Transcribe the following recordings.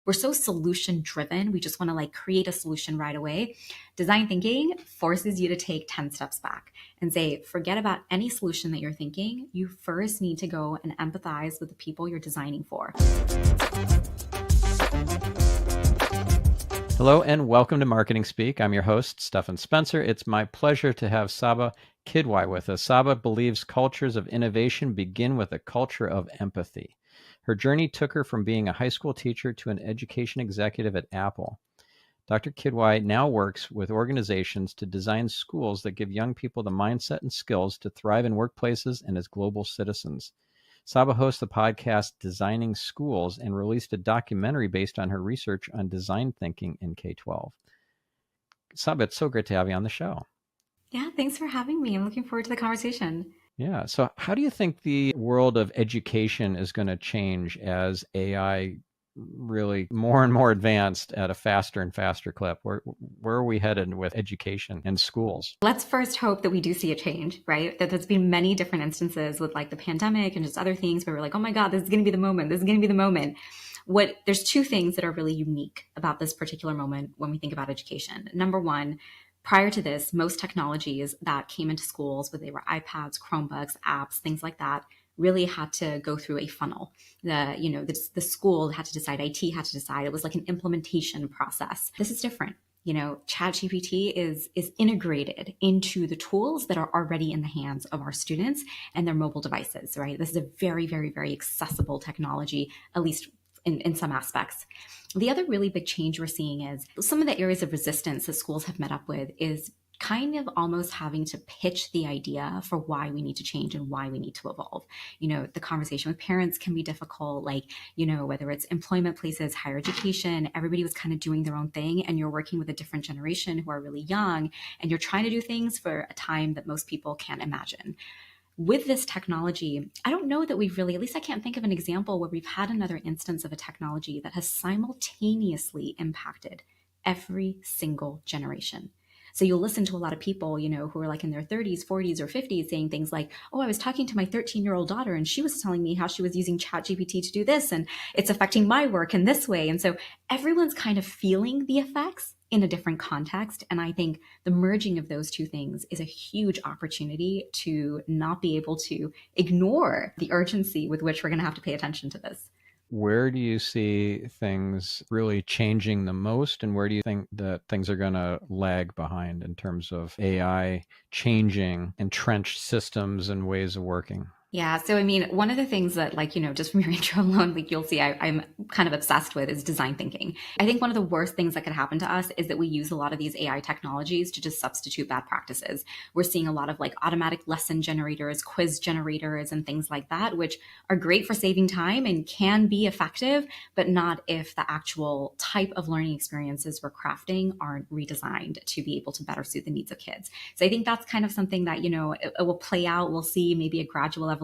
We're so solution driven. We just want to like create a solution right away. Design thinking forces you to take 10 steps back and say, forget about any solution that you're thinking. You first need to go and empathize with the people you're designing for. Hello and welcome to Marketing Speak. I'm your host, Stephan Spencer. It's my pleasure to have Sabba Quidwai with us. Sabba believes cultures of innovation begin with a culture of empathy. Her journey took her from being a high school teacher to an education executive at Apple. Dr. Quidwai now works with organizations to design schools that give young people the mindset and skills to thrive in workplaces and as global citizens. Sabba hosts the podcast Designing Schools and released a documentary based on her research on design thinking in K-12. Sabba, it's so great to have you on the show. Yeah, thanks for having me. I'm looking forward to the conversation. Yeah. So how do you think the world of education is going to change as AI really more and more advanced at a faster and faster clip? Where are we headed with education and schools? Let's first hope that we do see a change, right? That there's been many different instances with like the pandemic and just other things where we're like, oh my God, this is going to be the moment. This is going to be the moment. There's two things that are really unique about this particular moment when we think about education. Number one, prior to this, most technologies that came into schools, whether they were iPads, Chromebooks, apps, things like that, really had to go through a funnel. The school had to decide, IT had to decide. It was like an implementation process. This is different. ChatGPT is integrated into the tools that are already in the hands of our students and their mobile devices, right? This is a very, very, very accessible technology, at least in some aspects. The other really big change we're seeing is some of the areas of resistance that schools have met up with is kind of almost having to pitch the idea for why we need to change and why we need to evolve. The conversation with parents can be difficult, whether it's employment places, higher education, everybody was kind of doing their own thing, and you're working with a different generation who are really young, and you're trying to do things for a time that most people can't imagine. With this technology, I don't know that we've really, at least I can't think of an example where we've had another instance of a technology that has simultaneously impacted every single generation. So you'll listen to a lot of people, who are like in their 30s, 40s, or 50s saying things like, oh, I was talking to my 13-year-old daughter and she was telling me how she was using ChatGPT to do this and it's affecting my work in this way. And so everyone's kind of feeling the effects in a different context. And I think the merging of those two things is a huge opportunity to not be able to ignore the urgency with which we're going to have to pay attention to this. Where do you see things really changing the most, and where do you think that things are going to lag behind in terms of AI changing entrenched systems and ways of working? Yeah. So, I mean, one of the things that just from your intro alone, you'll see I'm kind of obsessed with is design thinking. I think one of the worst things that could happen to us is that we use a lot of these AI technologies to just substitute bad practices. We're seeing a lot of automatic lesson generators, quiz generators, and things like that, which are great for saving time and can be effective, but not if the actual type of learning experiences we're crafting aren't redesigned to be able to better suit the needs of kids. So I think that's kind of something that, it will play out. We'll see maybe a gradual evolution.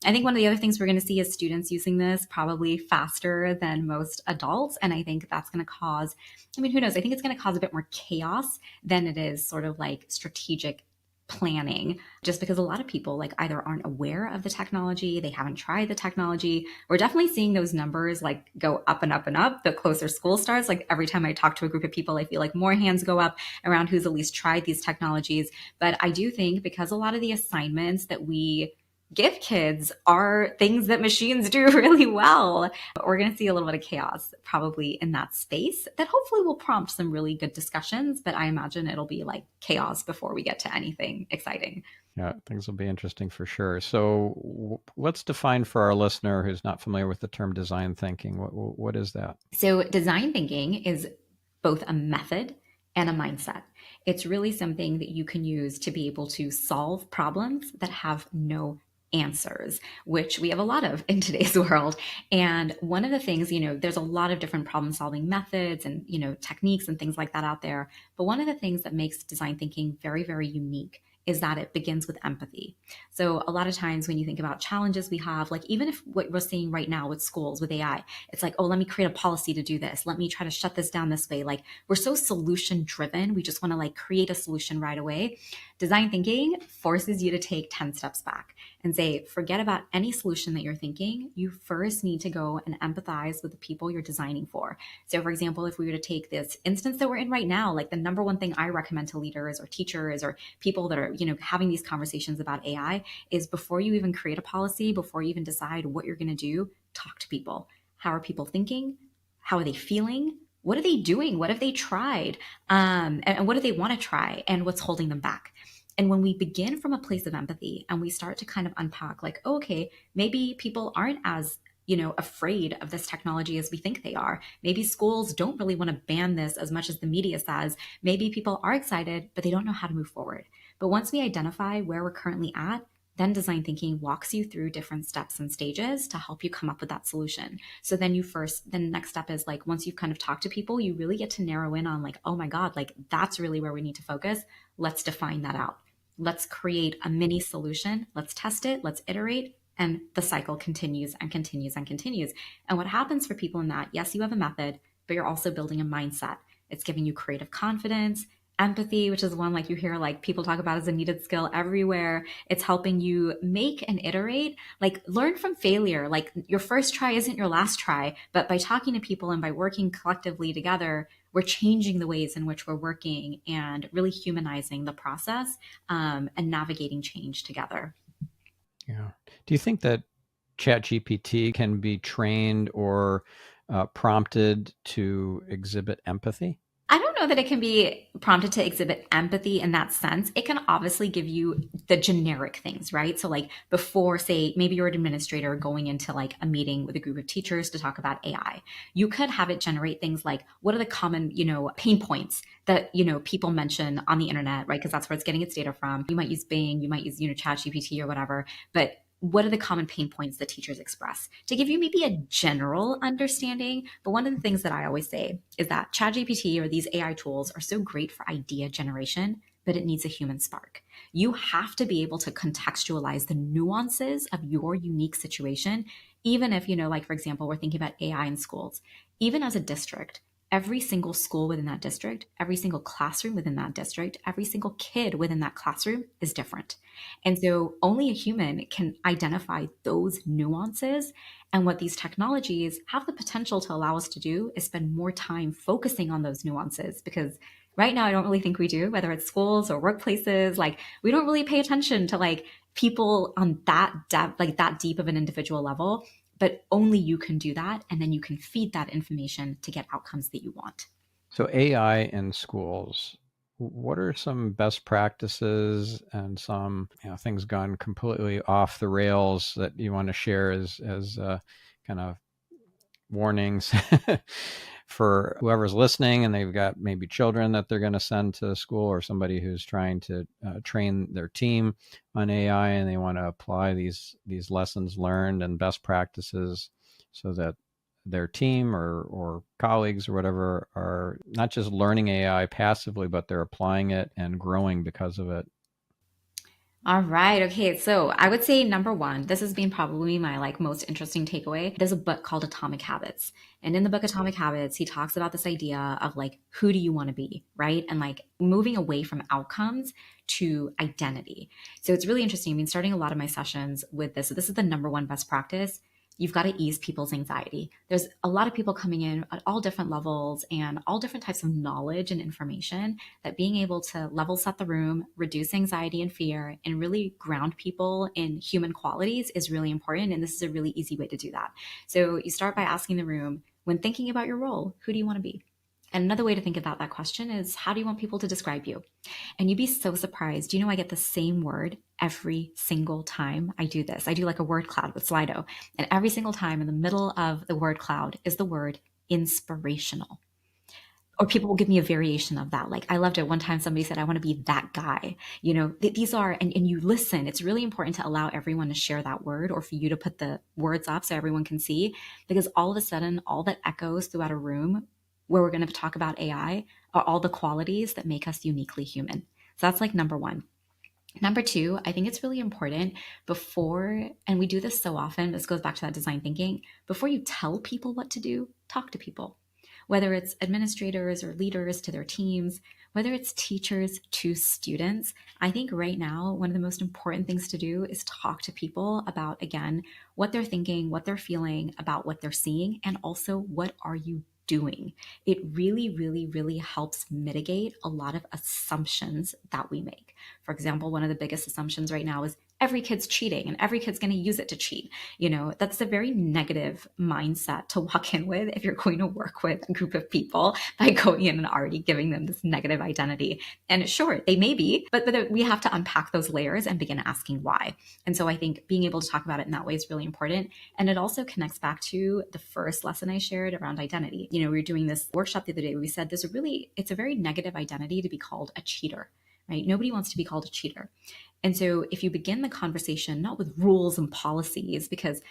I think one of the other things we're going to see is students using this probably faster than most adults. And I think that's going to cause, who knows? I think it's going to cause a bit more chaos than it is sort of like strategic planning, just because a lot of people either aren't aware of the technology, they haven't tried the technology. We're definitely seeing those numbers go up and up and up the closer school starts. Every time I talk to a group of people, I feel like more hands go up around who's at least tried these technologies. But I do think because a lot of the assignments that we give kids are things that machines do really well, we're going to see a little bit of chaos probably in that space that hopefully will prompt some really good discussions. But I imagine it'll be chaos before we get to anything exciting. Yeah, things will be interesting for sure. So let's define for our listener who's not familiar with the term design thinking. What is that? So design thinking is both a method and a mindset. It's really something that you can use to be able to solve problems that have no answers, which we have a lot of in today's world. And one of the things, there's a lot of different problem solving methods and, techniques and things like that out there. But one of the things that makes design thinking very, very unique is that it begins with empathy. So a lot of times when you think about challenges we have, even if what we're seeing right now with schools, with AI, it's oh, let me create a policy to do this. Let me try to shut this down this way. We're so solution driven. We just want to create a solution right away. Design thinking forces you to take 10 steps back and say, forget about any solution that you're thinking. You first need to go and empathize with the people you're designing for. So, for example, if we were to take this instance that we're in right now, like the number one thing I recommend to leaders or teachers or people that are, having these conversations about AI is before you even create a policy, before you even decide what you're going to do, talk to people. How are people thinking? How are they feeling? What are they doing? What have they tried? And what do they want to try? And what's holding them back? And when we begin from a place of empathy and we start to kind of unpack, like, oh, okay, maybe people aren't as afraid of this technology as we think they are. Maybe schools don't really want to ban this as much as the media says. Maybe people are excited, but they don't know how to move forward. But once we identify where we're currently at, then design thinking walks you through different steps and stages to help you come up with that solution. So then the next step is like, once you've kind of talked to people, you really get to narrow in on like, oh my God, like that's really where we need to focus. Let's define that out. Let's create a mini solution. Let's test it. Let's iterate. And the cycle continues and continues and continues. And what happens for people in that, yes, you have a method, but you're also building a mindset. It's giving you creative confidence, empathy, which is one like you hear like people talk about as a needed skill everywhere. It's helping you make and iterate, like learn from failure. Like your first try isn't your last try, but by talking to people and by working collectively together, we're changing the ways in which we're working and really humanizing the process, and navigating change together. Yeah. Do you think that ChatGPT can be trained or prompted to exhibit empathy? I don't know that it can be prompted to exhibit empathy in that sense. It can obviously give you the generic things, right? So, like before, say, maybe you're an administrator going into like a meeting with a group of teachers to talk about AI, you could have it generate things like what are the common, pain points that, people mention on the internet, right? Because that's where it's getting its data from. You might use Bing, you might use, ChatGPT or whatever, but what are the common pain points that teachers express to give you maybe a general understanding. But one of the things that I always say is that ChatGPT or these AI tools are so great for idea generation, but it needs a human spark. You have to be able to contextualize the nuances of your unique situation, even if, like, for example, we're thinking about AI in schools, even as a district. Every single school within that district, every single classroom within that district, every single kid within that classroom is different. And so only a human can identify those nuances. And what these technologies have the potential to allow us to do is spend more time focusing on those nuances, because right now I don't really think we do, whether it's schools or workplaces. Like we don't really pay attention to like people on that depth, like that deep of an individual level, but only you can do that. And then you can feed that information to get outcomes that you want. So AI in schools, what are some best practices and some things gone completely off the rails that you want to share as kind of warnings for whoever's listening and they've got maybe children that they're going to send to school, or somebody who's trying to train their team on AI and they want to apply these lessons learned and best practices so that their team or colleagues or whatever are not just learning AI passively, but they're applying it and growing because of it. All right. Okay. So I would say number one, this has been probably my like most interesting takeaway. There's a book called Atomic Habits. And in the book Atomic Habits, he talks about this idea of like, who do you want to be? Right. And like moving away from outcomes to identity. So it's really interesting. I've been starting a lot of my sessions with this. So this is the number one best practice. You've got to ease people's anxiety. There's a lot of people coming in at all different levels and all different types of knowledge and information, that being able to level set the room, reduce anxiety and fear, and really ground people in human qualities is really important. And this is a really easy way to do that. So you start by asking the room, when thinking about your role, who do you want to be? And another way to think about that question is, how do you want people to describe you? And you'd be so surprised. I get the same word every single time I do this. I do like a word cloud with Slido. And every single time in the middle of the word cloud is the word inspirational. Or people will give me a variation of that. Like I loved it. One time somebody said, I want to be that guy. These are, and you listen. It's really important to allow everyone to share that word, or for you to put the words up so everyone can see, because all of a sudden, all that echoes throughout a room where we're going to talk about AI are all the qualities that make us uniquely human. So that's like number one. Number two, I think it's really important before, and we do this so often, this goes back to that design thinking, before you tell people what to do, talk to people. whether it's administrators or leaders to their teams, whether it's teachers to students. I think right now, one of the most important things to do is talk to people about, again, what they're thinking, what they're feeling about what they're seeing, and also what are you doing. It really, really, really helps mitigate a lot of assumptions that we make. For example, one of the biggest assumptions right now is every kid's cheating and every kid's going to use it to cheat. That's a very negative mindset to walk in with if you're going to work with a group of people by going in and already giving them this negative identity. And sure, they may be, but we have to unpack those layers and begin asking why. And so I think being able to talk about it in that way is really important. And it also connects back to the first lesson I shared around identity. We were doing this workshop the other day where we said it's a very negative identity to be called a cheater, right? Nobody wants to be called a cheater. And so if you begin the conversation, not with rules and policies, because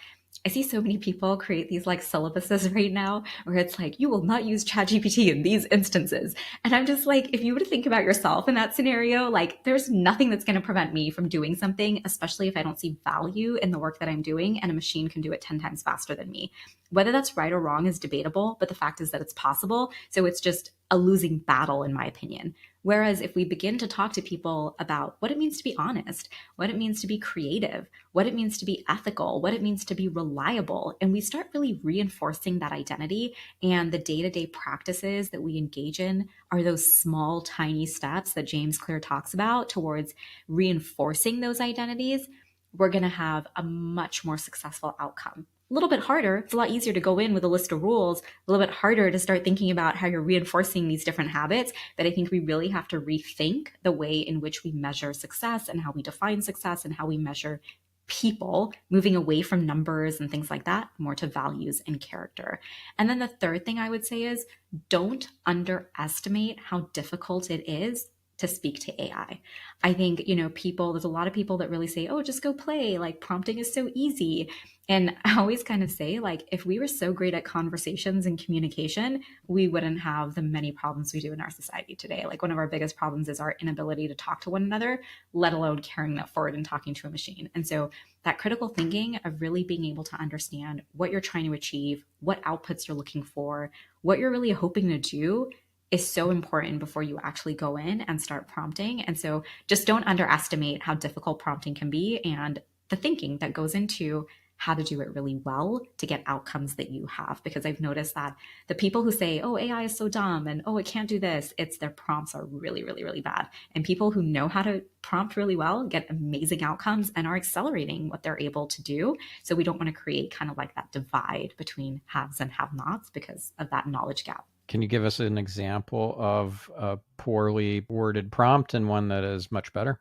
I see so many people create these like syllabuses right now where it's like, you will not use ChatGPT in these instances. And I'm just like, if you were to think about yourself in that scenario, like there's nothing that's going to prevent me from doing something, especially if I don't see value in the work that I'm doing and a machine can do it 10 times faster than me. Whether that's right or wrong is debatable, but the fact is that it's possible. So it's just a losing battle, in my opinion. Whereas if we begin to talk to people about what it means to be honest, what it means to be creative, what it means to be ethical, what it means to be reliable, and we start really reinforcing that identity, and the day-to-day practices that we engage in are those small, tiny steps that James Clear talks about towards reinforcing those identities, we're going to have a much more successful outcome. A little bit harder. It's a lot easier to go in with a list of rules, a little bit harder to start thinking about how you're reinforcing these different habits. But I think we really have to rethink the way in which we measure success and how we define success and how we measure people, moving away from numbers and things like that, more to values and character. And then the third thing I would say is don't underestimate how difficult it is to speak to AI. I think, there's a lot of people that really say, oh, just go play, like prompting is so easy. And I always kind of say, like, if we were so great at conversations and communication, we wouldn't have the many problems we do in our society today. Like one of our biggest problems is our inability to talk to one another, let alone carrying that forward and talking to a machine. And so that critical thinking of really being able to understand what you're trying to achieve, what outputs you're looking for, what you're really hoping to do is so important before you actually go in and start prompting. And so just don't underestimate how difficult prompting can be and the thinking that goes into how to do it really well to get outcomes that you have. Because I've noticed that the people who say, oh, AI is so dumb and oh, it can't do this, it's their prompts are really, really, really bad. And people who know how to prompt really well get amazing outcomes and are accelerating what they're able to do. So we don't want to create kind of like that divide between haves and have-nots because of that knowledge gap. Can you give us an example of a poorly worded prompt and one that is much better?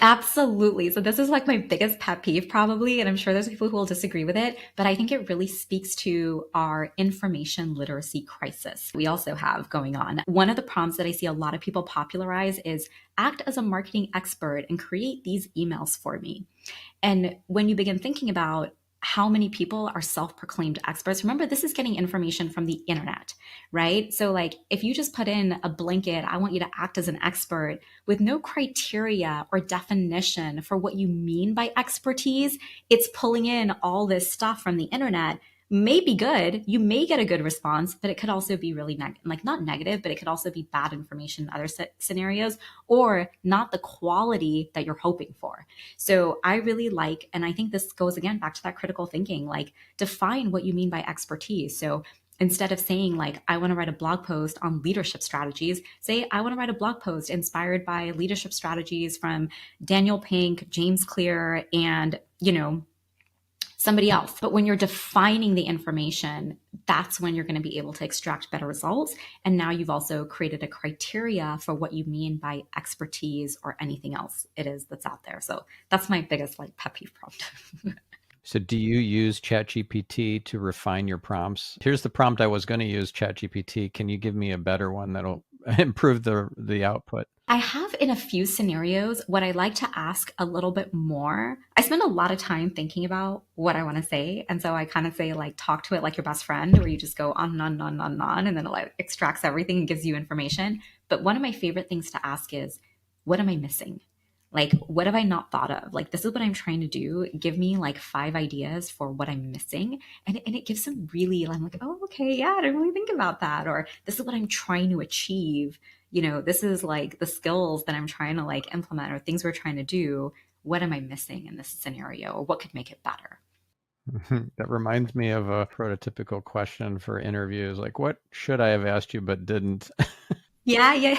Absolutely. So this is like my biggest pet peeve probably, and I'm sure there's people who will disagree with it, but I think it really speaks to our information literacy crisis we also have going on. One of the prompts that I see a lot of people popularize is act as a marketing expert and create these emails for me. And when you begin thinking about how many people are self-proclaimed experts. Remember, this is getting information from the internet, right? So like if you just put in a blanket, I want you to act as an expert with no criteria or definition for what you mean by expertise, it's pulling in all this stuff from the internet. May be good. You may get a good response, but it could also be really not negative, but it could also be bad information in other scenarios or not the quality that you're hoping for. So I really like, and I think this goes again back to that critical thinking, like define what you mean by expertise. So instead of saying like, I want to write a blog post on leadership strategies, say, I want to write a blog post inspired by leadership strategies from Daniel Pink, James Clear, and, somebody else. But when you're defining the information, that's when you're going to be able to extract better results. And now you've also created a criteria for what you mean by expertise or anything else it is that's out there. So that's my biggest pet peeve prompt. So do you use ChatGPT to refine your prompts? Here's the prompt I was going to use, ChatGPT. Can you give me a better one that'll improve the output? I have in a few scenarios what I like to ask a little bit more. I spend a lot of time thinking about what I want to say. And so I kind of say talk to it like your best friend, where you just go on and on and on and on, and on, and then it extracts everything and gives you information. But one of my favorite things to ask is, what am I missing? Like, what have I not thought of? Like, this is what I'm trying to do. Give me like 5 ideas for what I'm missing. And it gives some really, I'm like, oh, okay, yeah, I didn't really think about that. Or this is what I'm trying to achieve. This is like the skills that I'm trying to like implement or things we're trying to do. What am I missing in this scenario? Or what could make it better? That reminds me of a prototypical question for interviews, like, what should I have asked you but didn't? Yeah, yeah.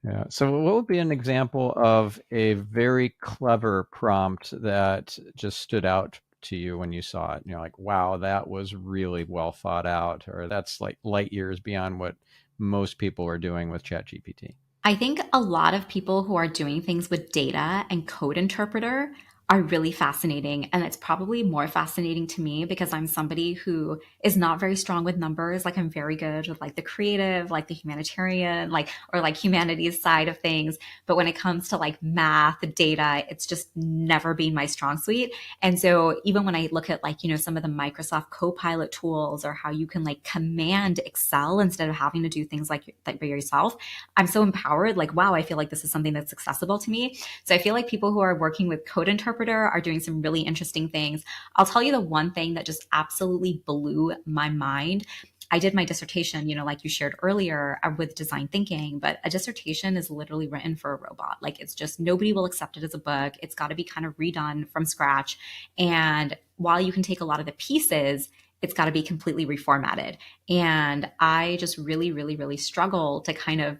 Yeah. So what would be an example of a very clever prompt that just stood out to you when you saw it? And you're like, wow, that was really well thought out, or that's like light years beyond what most people are doing with ChatGPT. I think a lot of people who are doing things with data and code interpreter are really fascinating. And it's probably more fascinating to me because I'm somebody who is not very strong with numbers. Like I'm very good with like the creative, like the humanitarian, like, or like humanities side of things. But when it comes to like math, data, it's just never been my strong suite. And so even when I look at like, some of the Microsoft Copilot tools or how you can like command Excel instead of having to do things like by yourself, I'm so empowered. Like, wow, I feel like this is something that's accessible to me. So I feel like people who are working with Code Interpreter are doing some really interesting things. I'll tell you the one thing that just absolutely blew my mind. I did my dissertation, like you shared earlier with design thinking, but a dissertation is literally written for a robot. Like it's just nobody will accept it as a book. It's got to be kind of redone from scratch. And while you can take a lot of the pieces, it's got to be completely reformatted. And I just really, really, really struggle to kind of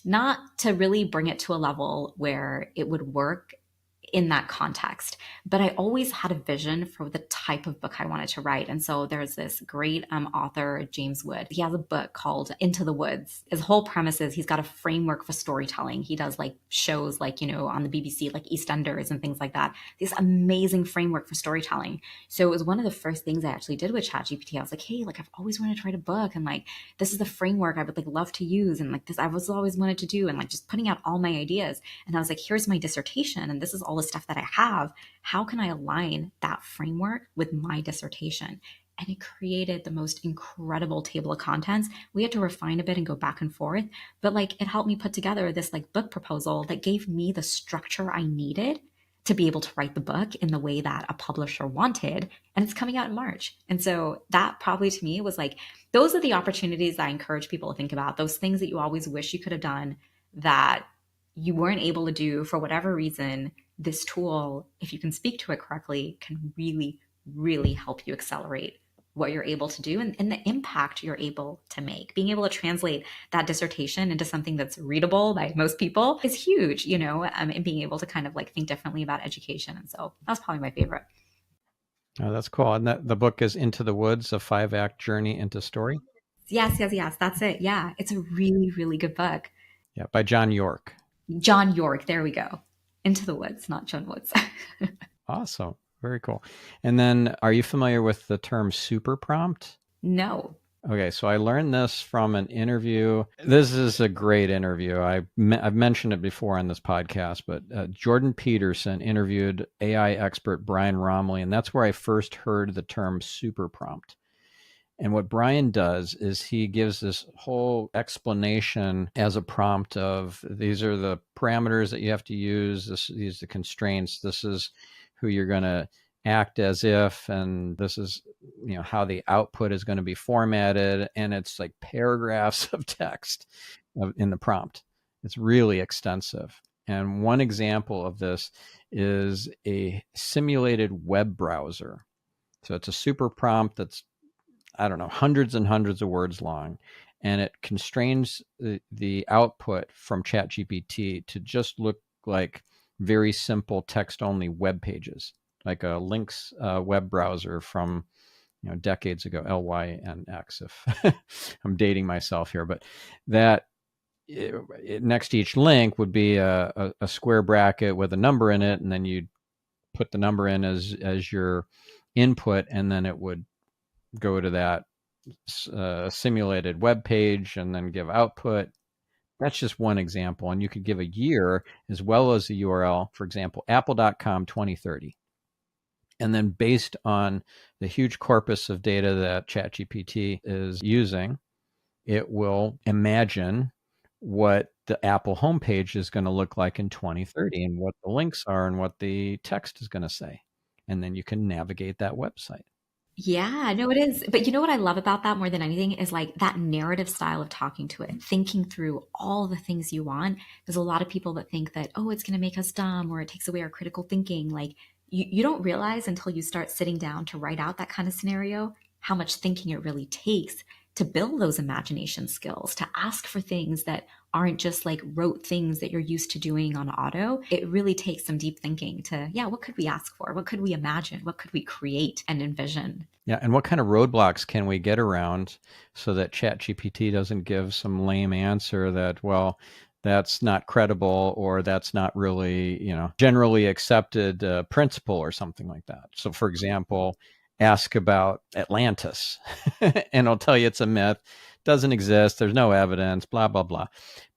not to really bring it to a level where it would work in that context. But I always had a vision for the type of book I wanted to write. And so there's this great author, James Wood. He has a book called Into the Woods. His whole premise is he's got a framework for storytelling. He does like shows like, on the BBC, like EastEnders and things like that. This amazing framework for storytelling. So it was one of the first things I actually did with ChatGPT. I was like, hey, like I've always wanted to write a book and like this is the framework I would like love to use. And like this, I was always wanted to do and like just putting out all my ideas. And I was like, here's my dissertation and this is all the stuff that I have. How can I align that framework with my dissertation? And it created the most incredible table of contents. We had to refine a bit and go back and forth, but like it helped me put together this like book proposal that gave me the structure I needed to be able to write the book in the way that a publisher wanted. And it's coming out in March. And so that probably to me was like, those are the opportunities that I encourage people to think about, those things that you always wish you could have done that you weren't able to do for whatever reason. This tool, if you can speak to it correctly, can really, really help you accelerate what you're able to do and the impact you're able to make. Being able to translate that dissertation into something that's readable by most people is huge, and being able to kind of like think differently about education. And so that's probably my favorite. Oh, that's cool. And the book is Into the Woods, a 5-act journey into story. Yes, yes, yes. That's it. Yeah. It's a really, really good book. Yeah, by John York. John York. There we go. Into the Woods, not John Woods. Awesome. Very cool. And then are you familiar with the term super prompt? No. Okay, so I learned this from an interview. This is a great interview. I've mentioned it before on this podcast, but Jordan Peterson interviewed AI expert Brian Romley, and that's where I first heard the term super prompt. And what Brian does is he gives this whole explanation as a prompt of these are the parameters that you have to use, these are the constraints, this is who you're going to act as if, and this is how the output is going to be formatted, and it's like paragraphs of text in the prompt. It's really extensive. And one example of this is a simulated web browser. So it's a super prompt that's, I don't know, hundreds and hundreds of words long, and it constrains the output from ChatGPT to just look like very simple text-only web pages, like a Lynx web browser from decades ago, LYNX, if I'm dating myself here, but that next to each link would be a square bracket with a number in it, and then you'd put the number in as your input, and then it would go to that simulated web page and then give output. That's just one example. And you could give a year as well as the URL, for example, apple.com 2030. And then based on the huge corpus of data that ChatGPT is using, it will imagine what the Apple homepage is going to look like in 2030 and what the links are and what the text is going to say. And then you can navigate that website. Yeah, no, it is. But you know what I love about that more than anything is like that narrative style of talking to it, thinking through all the things you want. There's a lot of people that think that, oh, it's going to make us dumb or it takes away our critical thinking. Like you don't realize until you start sitting down to write out that kind of scenario how much thinking it really takes to build those imagination skills, to ask for things that aren't just like rote things that you're used to doing on auto. It really takes some deep thinking to, yeah, what could we ask for? What could we imagine? What could we create and envision? Yeah, and what kind of roadblocks can we get around so that ChatGPT doesn't give some lame answer that, well, that's not credible or that's not really, generally accepted principle or something like that. So, for example, ask about Atlantis, and I'll tell you it's a myth, doesn't exist, there's no evidence, blah blah blah.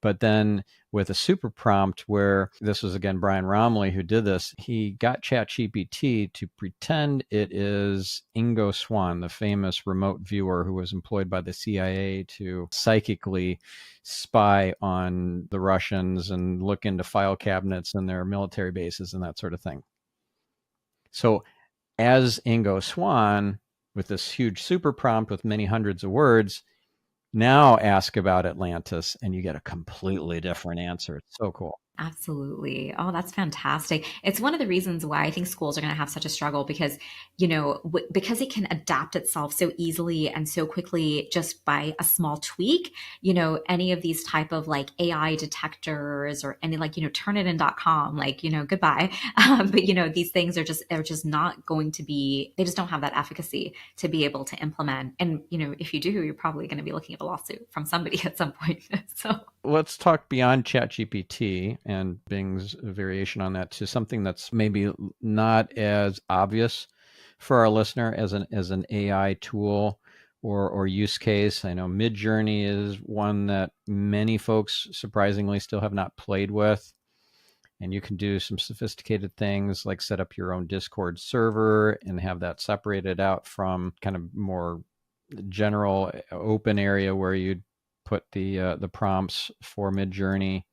But then with a super prompt, where this was again Brian Romley who did this, he got ChatGPT to pretend it is Ingo Swann, the famous remote viewer who was employed by the CIA to psychically spy on the Russians and look into file cabinets in their military bases and that sort of thing. So as Ingo Swann, with this huge super prompt with many hundreds of words, now ask about Atlantis and you get a completely different answer. It's so cool. Absolutely. Oh, that's fantastic. It's one of the reasons why I think schools are going to have such a struggle because, because it can adapt itself so easily and so quickly just by a small tweak, any of these type of like AI detectors or any like, turnitin.com, like, goodbye. But, these things are just not going to be, they just don't have that efficacy to be able to implement. And, if you do, you're probably going to be looking at a lawsuit from somebody at some point. So let's talk beyond ChatGPT and Bing's variation on that to something that's maybe not as obvious for our listener as an AI tool or use case. I know Midjourney is one that many folks surprisingly still have not played with. And you can do some sophisticated things like set up your own Discord server and have that separated out from kind of more general open area where you'd put the prompts for Midjourney.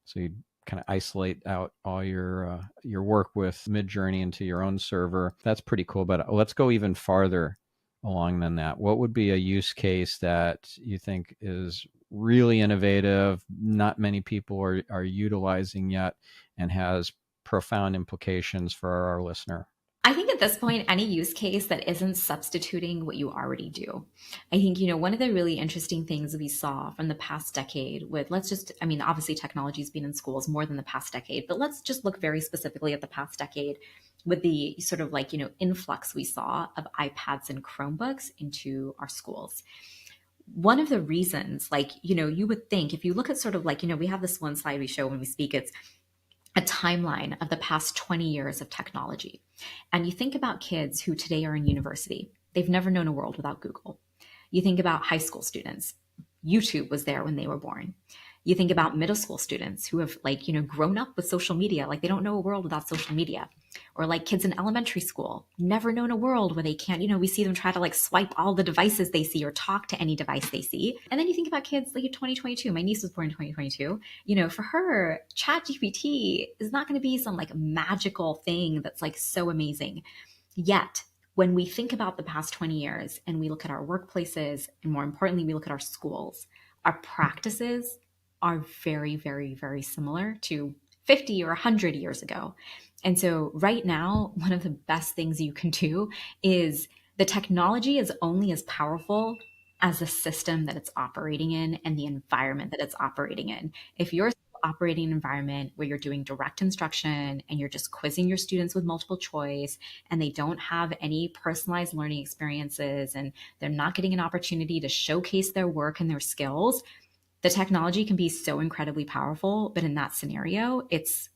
So you kind of isolate out all your work with Midjourney into your own server. That's pretty cool. But let's go even farther along than that. What would be a use case that you think is really innovative, not many people are utilizing yet, and has profound implications for our listener? I think at this point, any use case that isn't substituting what you already do. I think, one of the really interesting things we saw from the past decade with, obviously technology's been in schools more than the past decade, but let's just look very specifically at the past decade with the sort of like, influx we saw of iPads and Chromebooks into our schools. One of the reasons, like, you would think if you look at sort of like, we have this one slide we show when we speak, it's a timeline of the past 20 years of technology. And you think about kids who today are in university, they've never known a world without Google. You think about high school students, YouTube was there when they were born. You think about middle school students who have like, grown up with social media, like they don't know a world without social media. Or like kids in elementary school, never known a world where they can't, we see them try to like swipe all the devices they see or talk to any device they see. And then you think about kids like in 2022, my niece was born in 2022, for her, ChatGPT is not going to be some like magical thing that's like so amazing. Yet, when we think about the past 20 years and we look at our workplaces, and more importantly, we look at our schools, our practices are very, very, very similar to 50 or 100 years ago. And so right now, one of the best things you can do is the technology is only as powerful as the system that it's operating in and the environment that it's operating in. If you're operating an environment where you're doing direct instruction and you're just quizzing your students with multiple choice and they don't have any personalized learning experiences and they're not getting an opportunity to showcase their work and their skills, the technology can be so incredibly powerful, but in that scenario, it's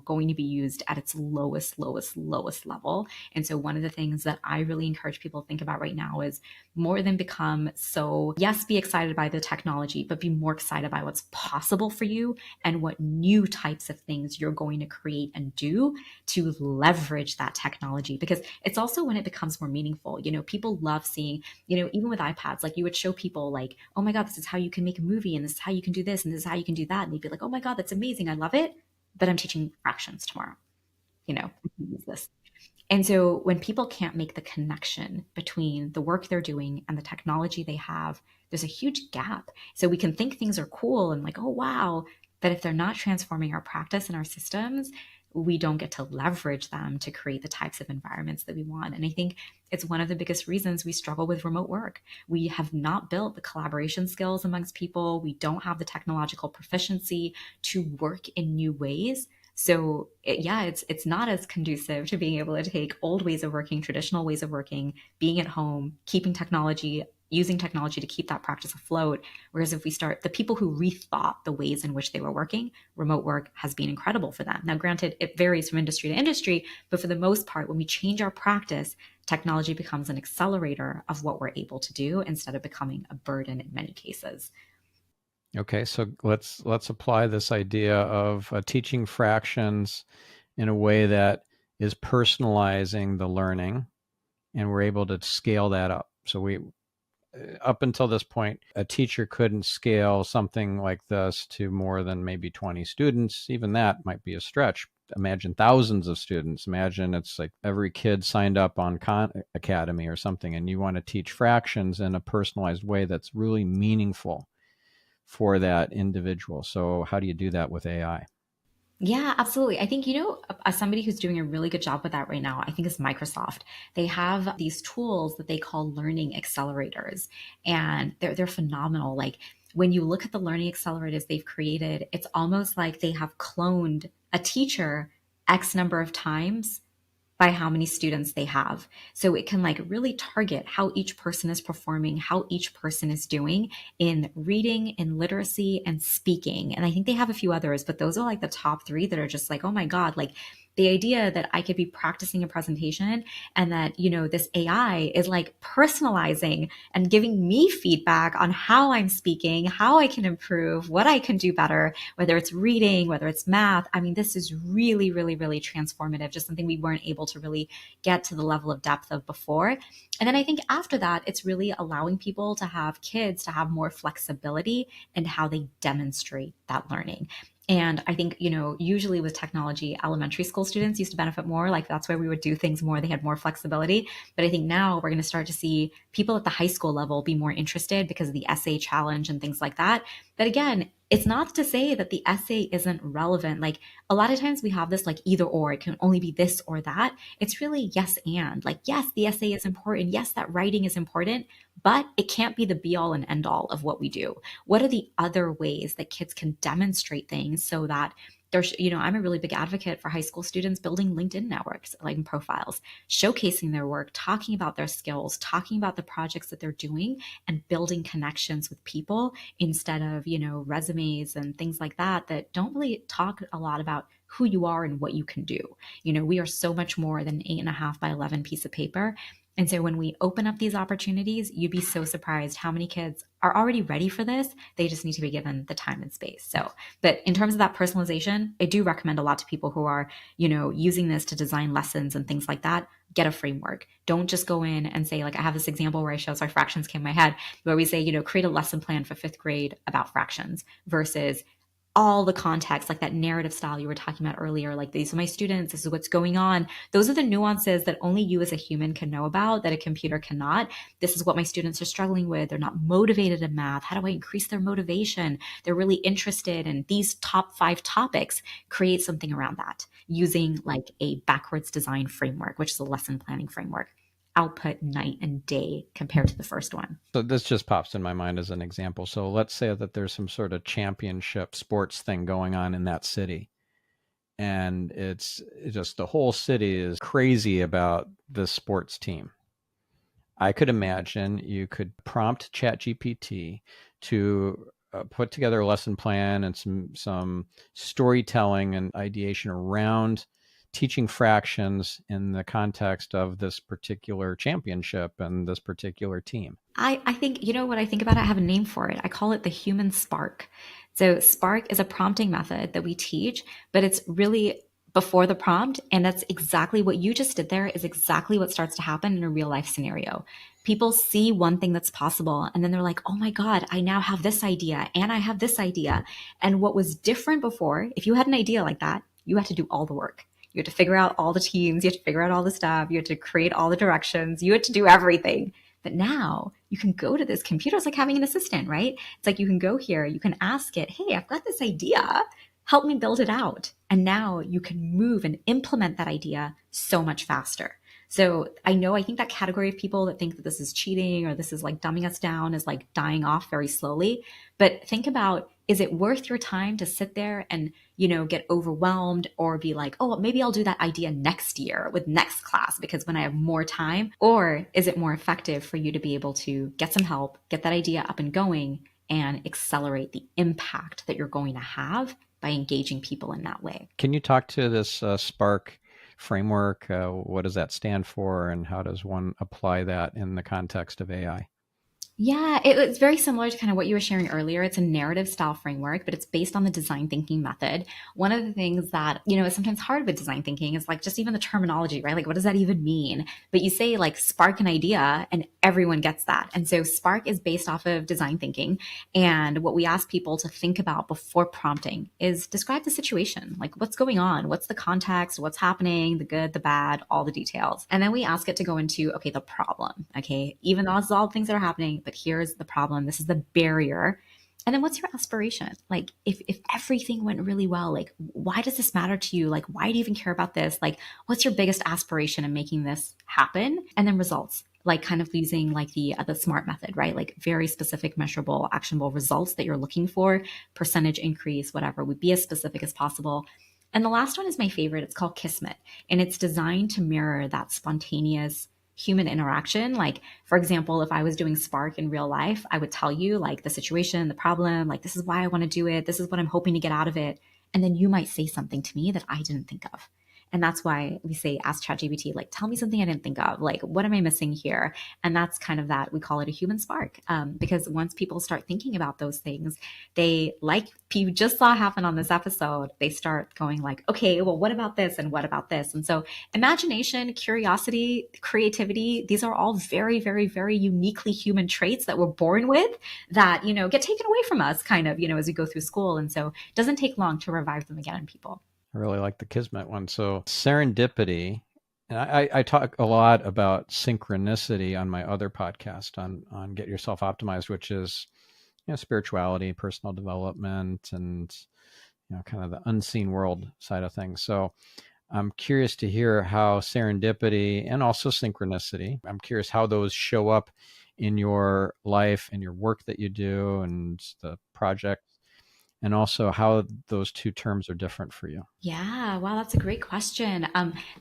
going to be used at its lowest level. And so one of the things that I really encourage people to think about right now is more than become so, yes, be excited by the technology, but be more excited by what's possible for you and what new types of things you're going to create and do to leverage that technology. Because it's also when it becomes more meaningful. People love seeing, even with iPads, like you would show people like, oh my God, this is how you can make a movie, and this is how you can do this, and this is how you can do that. And they'd be like, oh my God, that's amazing. I love it. But I'm teaching fractions tomorrow. I can use this. And so when people can't make the connection between the work they're doing and the technology they have, there's a huge gap. So we can think things are cool and like, oh, wow. But if they're not transforming our practice and our systems, we don't get to leverage them to create the types of environments that we want. And I think it's one of the biggest reasons we struggle with remote work. We have not built the collaboration skills amongst people. We don't have the technological proficiency to work in new ways. So it's not as conducive to being able to take old ways of working, traditional ways of working, being at home, keeping technology, using technology to keep that practice afloat. Whereas if we start, the people who rethought the ways in which they were working, remote work has been incredible for them. Now, granted, it varies from industry to industry, but for the most part, when we change our practice, technology becomes an accelerator of what we're able to do instead of becoming a burden in many cases. Okay, so let's apply this idea of teaching fractions in a way that is personalizing the learning, and we're able to scale that up. So we, up until this point, a teacher couldn't scale something like this to more than maybe 20 students. Even that might be a stretch. Imagine thousands of students. Imagine it's like every kid signed up on Khan Academy or something, and you want to teach fractions in a personalized way that's really meaningful for that individual. So how do you do that with AI? Yeah, absolutely. I think, as somebody who's doing a really good job with that right now, I think is Microsoft. They have these tools that they call learning accelerators, and they're phenomenal. Like when you look at the learning accelerators they've created, it's almost like they have cloned a teacher X number of times by how many students they have. So it can like really target how each person is performing, how each person is doing in reading, in literacy, and speaking. And I think they have a few others, but those are like the top three that are just like, oh my God, like the idea that I could be practicing a presentation and that, this AI is like personalizing and giving me feedback on how I'm speaking, how I can improve, what I can do better, whether it's reading, whether it's math. I mean, this is really, really, really transformative, just something we weren't able to really get to the level of depth of before. And then I think after that, it's really allowing people to have kids to have more flexibility in how they demonstrate that learning. And I think, usually with technology, elementary school students used to benefit more. Like that's where we would do things more. They had more flexibility. But I think now we're going to start to see people at the high school level be more interested because of the essay challenge and things like that. But again, it's not to say that the essay isn't relevant. Like a lot of times we have this like either or, it can only be this or that. It's really yes and. Like, yes, the essay is important. Yes, that writing is important, but it can't be the be all and end all of what we do. What are the other ways that kids can demonstrate things so that there's, I'm a really big advocate for high school students building LinkedIn networks, like profiles, showcasing their work, talking about their skills, talking about the projects that they're doing, and building connections with people instead of, resumes and things like that that don't really talk a lot about who you are and what you can do. We are so much more than an 8.5 by 11 piece of paper. And so when we open up these opportunities, you'd be so surprised how many kids are already ready for this. They just need to be given the time and space. So, but in terms of that personalization, I do recommend a lot to people who are, using this to design lessons and things like that. Get a framework. Don't just go in and say, like, I have this example where I show, sorry, fractions came in my head, where we say, create a lesson plan for fifth grade about fractions versus all the context, like that narrative style you were talking about earlier, like these are my students, this is what's going on. Those are the nuances that only you as a human can know about that a computer cannot. This is what my students are struggling with. They're not motivated in math. How do I increase their motivation? They're really interested in these top 5 topics. Create something around that using like a backwards design framework, which is a lesson planning framework. Output night and day compared to the first one. So this just pops in my mind as an example. So let's say that there's some sort of championship sports thing going on in that city, and it's just the whole city is crazy about the sports team. I could imagine you could prompt ChatGPT to put together a lesson plan and some storytelling and ideation around teaching fractions in the context of this particular championship and this particular team? I think, you know what I think about it? I have a name for it. I call it the human spark. So, spark is a prompting method that we teach, but it's really before the prompt. And that's exactly what you just did there, is exactly what starts to happen in a real life scenario. People see one thing that's possible, and then they're like, oh my God, I now have this idea, and I have this idea. And what was different before, if you had an idea like that, you had to do all the work. You had to figure out all the teams, you had to figure out all the stuff, you had to create all the directions, you had to do everything. But now you can go to this computer. It's like having an assistant, right? It's like you can go here, you can ask it, hey, I've got this idea. Help me build it out. And now you can move and implement that idea so much faster. So I think that category of people that think that this is cheating or this is like dumbing us down is like dying off very slowly. But think about, is it worth your time to sit there and, get overwhelmed or be like, oh, well, maybe I'll do that idea next year with next class because when I have more time? Or is it more effective for you to be able to get some help, get that idea up and going, and accelerate the impact that you're going to have by engaging people in that way? Can you talk to this Spark framework? What does that stand for, and how does one apply that in the context of AI? Yeah, it's very similar to kind of what you were sharing earlier. It's a narrative style framework, but it's based on the design thinking method. One of the things that, is sometimes hard with design thinking is like just even the terminology, right? Like, what does that even mean? But you say like spark an idea and everyone gets that. And so Spark is based off of design thinking. And what we ask people to think about before prompting is describe the situation. Like, what's going on? What's the context? What's happening? The good, the bad, all the details. And then we ask it to go into, okay, the problem. Okay, even though it's all things that are happening, but here's the problem. This is the barrier. And then what's your aspiration? Like, if everything went really well, like, why does this matter to you? Like, why do you even care about this? Like, what's your biggest aspiration in making this happen? And then results, like kind of using like the SMART method, right? Like very specific, measurable, actionable results that you're looking for, percentage increase, whatever, would be as specific as possible. And the last one is my favorite. It's called Kismet, and it's designed to mirror that spontaneous human interaction. Like, for example, if I was doing Spark in real life, I would tell you like the situation, the problem, like this is why I want to do it. This is what I'm hoping to get out of it. And then you might say something to me that I didn't think of. And that's why we say, ask ChatGPT, like, tell me something I didn't think of. Like, what am I missing here? And that's kind of that, we call it a human spark. Because once people start thinking about those things, they, like you just saw happen on this episode, they start going like, okay, well, what about this? And what about this? And so imagination, curiosity, creativity, these are all very, very, very uniquely human traits that we're born with that, get taken away from us kind of, as we go through school. And so it doesn't take long to revive them again in people. I really like the Kismet one. So serendipity, and I talk a lot about synchronicity on my other podcast on Get Yourself Optimized, which is spirituality, personal development, and kind of the unseen world side of things. So I'm curious to hear how serendipity and also synchronicity, I'm curious how those show up in your life and your work that you do and the project, and also how those two terms are different for you. Yeah, wow, that's a great question.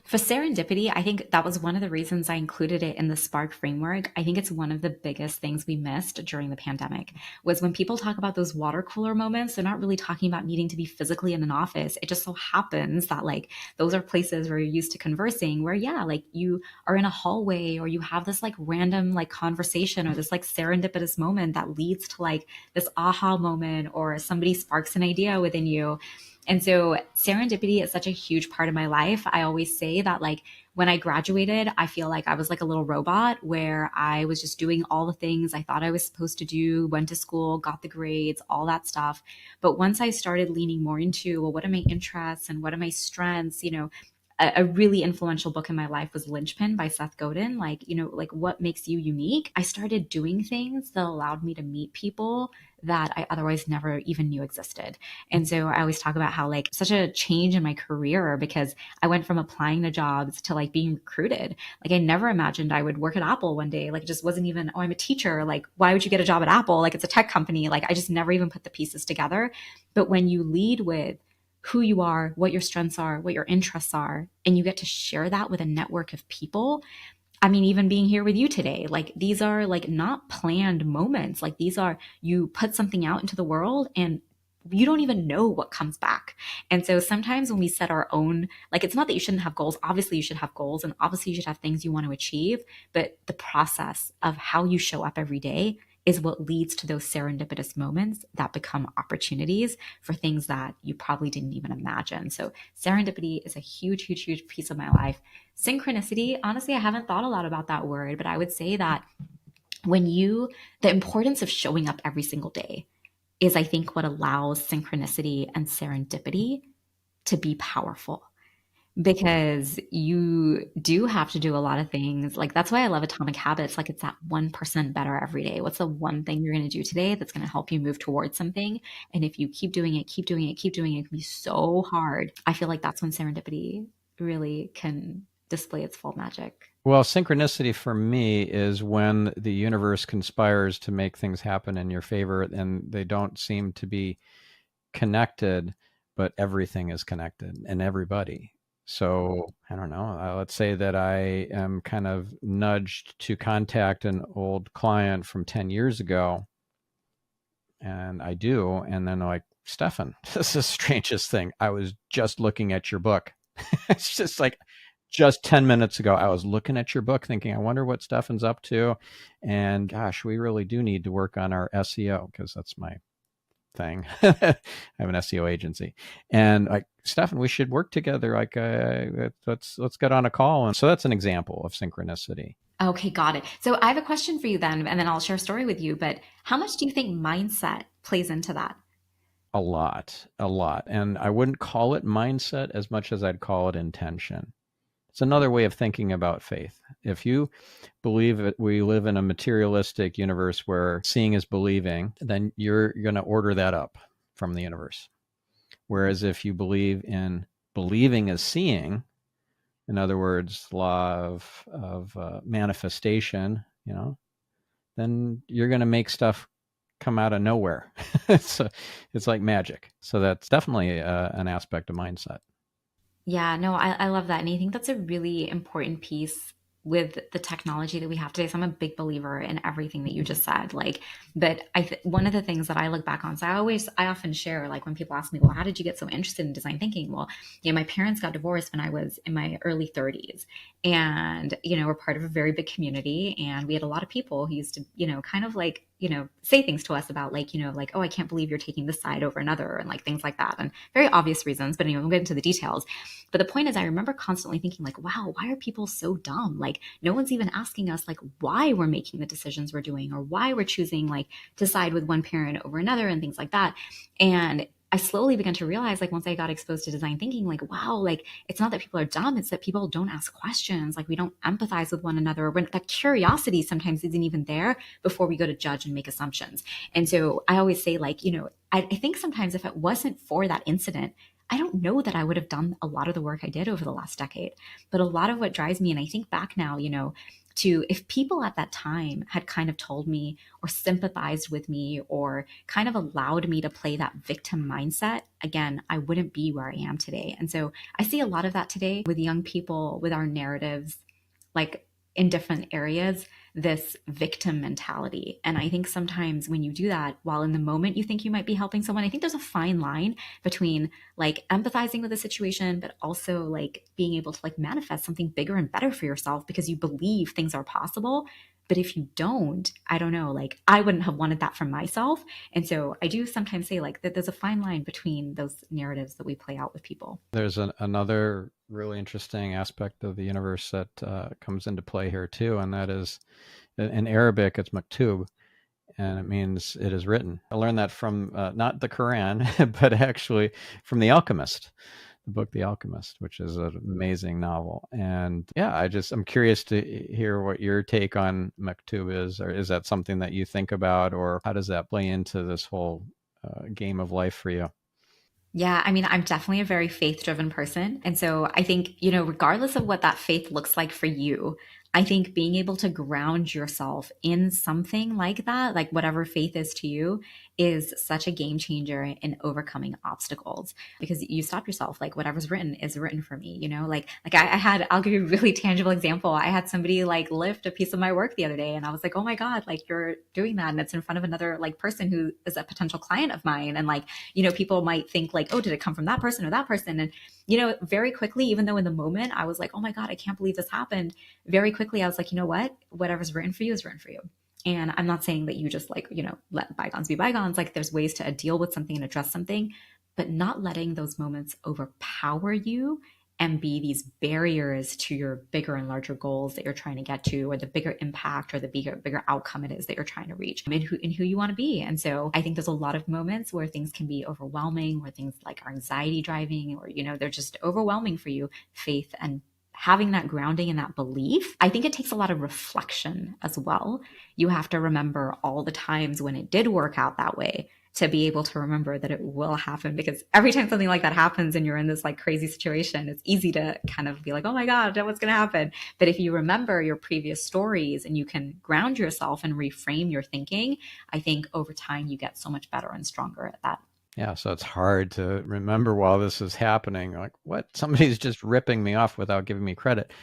For serendipity, I think that was one of the reasons I included it in the Spark framework. I think it's one of the biggest things we missed during the pandemic was when people talk about those water cooler moments, they're not really talking about needing to be physically in an office. It just so happens that like those are places where you're used to conversing, where yeah, like you are in a hallway or you have this like random like conversation or this like serendipitous moment that leads to like this aha moment or somebody sparks an idea within you. And so serendipity is such a huge part of my life. I always say that like when I graduated, I feel like I was like a little robot where I was just doing all the things I thought I was supposed to do, went to school, got the grades, all that stuff. But once I started leaning more into, well, what are my interests and what are my strengths, a really influential book in my life was Lynchpin by Seth Godin. Like, like what makes you unique? I started doing things that allowed me to meet people that I otherwise never even knew existed. And so I always talk about how like such a change in my career because I went from applying to jobs to like being recruited. Like I never imagined I would work at Apple one day. Like it just wasn't even, oh, I'm a teacher. Like, why would you get a job at Apple? Like it's a tech company. Like I just never even put the pieces together. But when you lead with who you are, what your strengths are, what your interests are, and you get to share that with a network of people, I mean, even being here with you today, like these are like not planned moments. Like these are, you put something out into the world and you don't even know what comes back. And so sometimes when we set our own, like it's not that you shouldn't have goals. Obviously, you should have goals and obviously you should have things you want to achieve. But the process of how you show up every day is what leads to those serendipitous moments that become opportunities for things that you probably didn't even imagine. So serendipity is a huge, huge, huge piece of my life. Synchronicity, honestly, I haven't thought a lot about that word, but I would say that when you, the importance of showing up every single day is, I think, what allows synchronicity and serendipity to be powerful because you do have to do a lot of things. Like, that's why I love Atomic Habits. Like, it's that 1% better every day. What's the one thing you're going to do today that's going to help you move towards something? And if you keep doing it, keep doing it, keep doing it, it can be so hard. I feel like that's when serendipity really can display its full magic. Well, synchronicity for me is when the universe conspires to make things happen in your favor and they don't seem to be connected, but everything is connected and everybody. So I don't know. Let's say that I am kind of nudged to contact an old client from 10 years ago, and I do. And then like, Stephan, this is the strangest thing. I was just looking at your book. It's just like, just 10 minutes ago, I was looking at your book thinking, I wonder what Stephan's up to. And gosh, we really do need to work on our SEO because that's my thing. I have an SEO agency, and like, Stephan, we should work together. Like, let's get on a call. And so that's an example of synchronicity. Okay, got it. So I have a question for you then, and then I'll share a story with you. But how much do you think mindset plays into that? A lot, a lot. And I wouldn't call it mindset as much as I'd call it intention. It's another way of thinking about faith. If you believe that we live in a materialistic universe where seeing is believing, then you're going to order that up from the universe. Whereas if you believe in believing as seeing, in other words, law of manifestation, then you're going to make stuff come out of nowhere. So it's like magic. So that's definitely an aspect of mindset. Yeah, no, I love that. And I think that's a really important piece with the technology that we have today. So I'm a big believer in everything that you just said. Like, but one of the things that I look back on, so I often share, like when people ask me, well, how did you get so interested in design thinking? Well, my parents got divorced when I was in my early 30s. And, we're part of a very big community. And we had a lot of people who used to, kind of like, say things to us about like, like, oh, I can't believe you're taking this side over another and like things like that. And very obvious reasons, but we'll get into the details. But the point is, I remember constantly thinking like, wow, why are people so dumb? Like no one's even asking us like why we're making the decisions we're doing or why we're choosing like to side with one parent over another and things like that. And I slowly began to realize, like, once I got exposed to design thinking, like, wow, like, it's not that people are dumb. It's that people don't ask questions. Like, we don't empathize with one another. When that curiosity sometimes isn't even there before we go to judge and make assumptions. And so I always say, like, I think sometimes if it wasn't for that incident, I don't know that I would have done a lot of the work I did over the last decade. But a lot of what drives me, and I think back now, to if people at that time had kind of told me or sympathized with me or kind of allowed me to play that victim mindset, again, I wouldn't be where I am today. And so I see a lot of that today with young people, with our narratives, like in different areas, this victim mentality. And I think sometimes when you do that, while in the moment you think you might be helping someone, I think there's a fine line between like empathizing with the situation, but also like being able to like manifest something bigger and better for yourself because you believe things are possible. But if you don't, I don't know, like I wouldn't have wanted that for myself. And so I do sometimes say like that there's a fine line between those narratives that we play out with people. There's another really interesting aspect of the universe that comes into play here too, and that is in Arabic, it's maktub, and it means it is written. I learned that from not the Quran, but actually from The Alchemist, the book The Alchemist, which is an amazing novel. And yeah, I'm curious to hear what your take on maktub is, or is that something that you think about, or how does that play into this whole game of life for you? Yeah, I mean, I'm definitely a very faith driven person. And so I think, regardless of what that faith looks like for you, I think being able to ground yourself in something like that, like whatever faith is to you, is such a game changer in overcoming obstacles, because you stop yourself, like whatever's written is written for me, I'll give you a really tangible example. I had somebody like lift a piece of my work the other day, and I was like, oh my God, like you're doing that. And it's in front of another like person who is a potential client of mine. And like, people might think like, oh, did it come from that person or that person? And, very quickly, even though in the moment I was like, oh my God, I can't believe this happened. Very quickly, I was like, you know what? Whatever's written for you is written for you. And I'm not saying that you just like, let bygones be bygones. Like there's ways to deal with something and address something, but not letting those moments overpower you and be these barriers to your bigger and larger goals that you're trying to get to, or the bigger impact or the bigger outcome it is that you're trying to reach, and who you want to be. And so I think there's a lot of moments where things can be overwhelming, where things like are anxiety driving, or, they're just overwhelming for you. Faith and having that grounding and that belief, I think it takes a lot of reflection as well. You have to remember all the times when it did work out that way to be able to remember that it will happen, because every time something like that happens and you're in this like crazy situation, it's easy to kind of be like, oh my God, what's going to happen? But if you remember your previous stories and you can ground yourself and reframe your thinking, I think over time you get so much better and stronger at that. Yeah, so it's hard to remember while this is happening, like, what? Somebody's just ripping me off without giving me credit.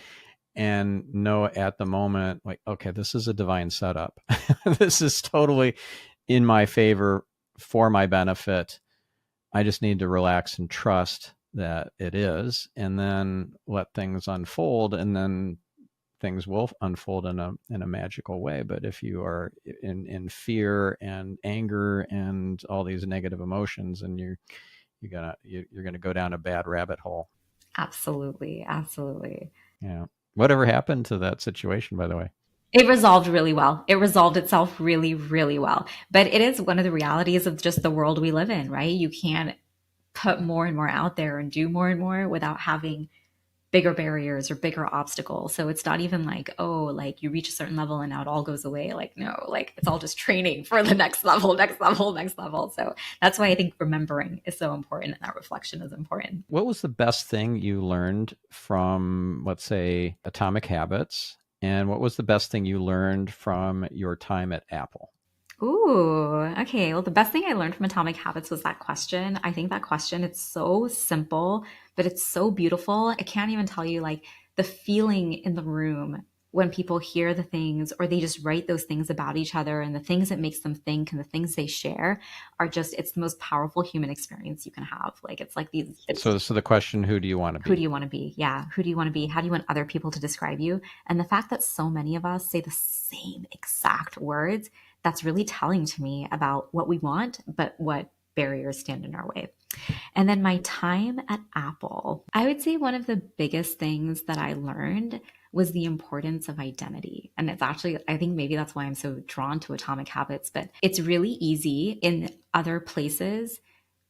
And know at the moment, like, okay, this is a divine setup. This is totally in my favor, for my benefit. I just need to relax and trust that it is, and then let things unfold, and then things will unfold in a magical way. But if you are in fear and anger and all these negative emotions, and you're gonna go down a bad rabbit hole. Absolutely. Absolutely. Yeah. Whatever happened to that situation, by the way? It resolved really well. It resolved itself really, really well. But it is one of the realities of just the world we live in, right? You can't put more and more out there and do more and more without having bigger barriers or bigger obstacles. So it's not even like, oh, like you reach a certain level and now it all goes away. Like, no, like it's all just training for the next level, next level, next level. So that's why I think remembering is so important, and that reflection is important. What was the best thing you learned from, let's say, Atomic Habits? And what was the best thing you learned from your time at Apple? Ooh, okay. Well, the best thing I learned from Atomic Habits was that question. I think that question, it's so simple, but it's so beautiful. I can't even tell you like the feeling in the room when people hear the things, or they just write those things about each other, and the things that makes them think and the things they share are just, it's the most powerful human experience you can have. Like it's like these, So the question, who do you want to be? Who do you want to be? Yeah. Who do you want to be? How do you want other people to describe you? And the fact that so many of us say the same exact words, that's really telling to me about what we want, but what barriers stand in our way. And then my time at Apple, I would say one of the biggest things that I learned was the importance of identity. And it's actually, I think maybe that's why I'm so drawn to Atomic Habits, but it's really easy in other places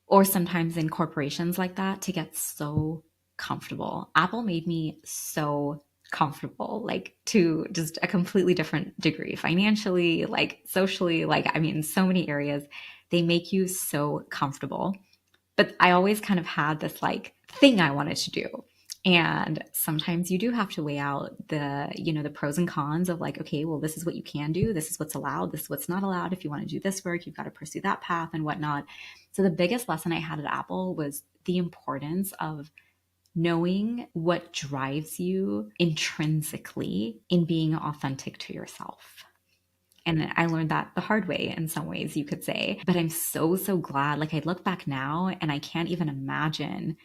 or sometimes in corporations like that to get so comfortable. Apple made me so comfortable, like to just a completely different degree, financially, like socially, like, I mean, in so many areas, they make you so comfortable. But I always kind of had this like thing I wanted to do. And sometimes you do have to weigh out the pros and cons of like, okay, well, this is what you can do. This is what's allowed. This is what's not allowed. If you want to do this work, you've got to pursue that path and whatnot. So the biggest lesson I had at Apple was the importance of knowing what drives you intrinsically in being authentic to yourself. And I learned that the hard way in some ways, you could say. But I'm so, so glad. Like I look back now and I can't even imagine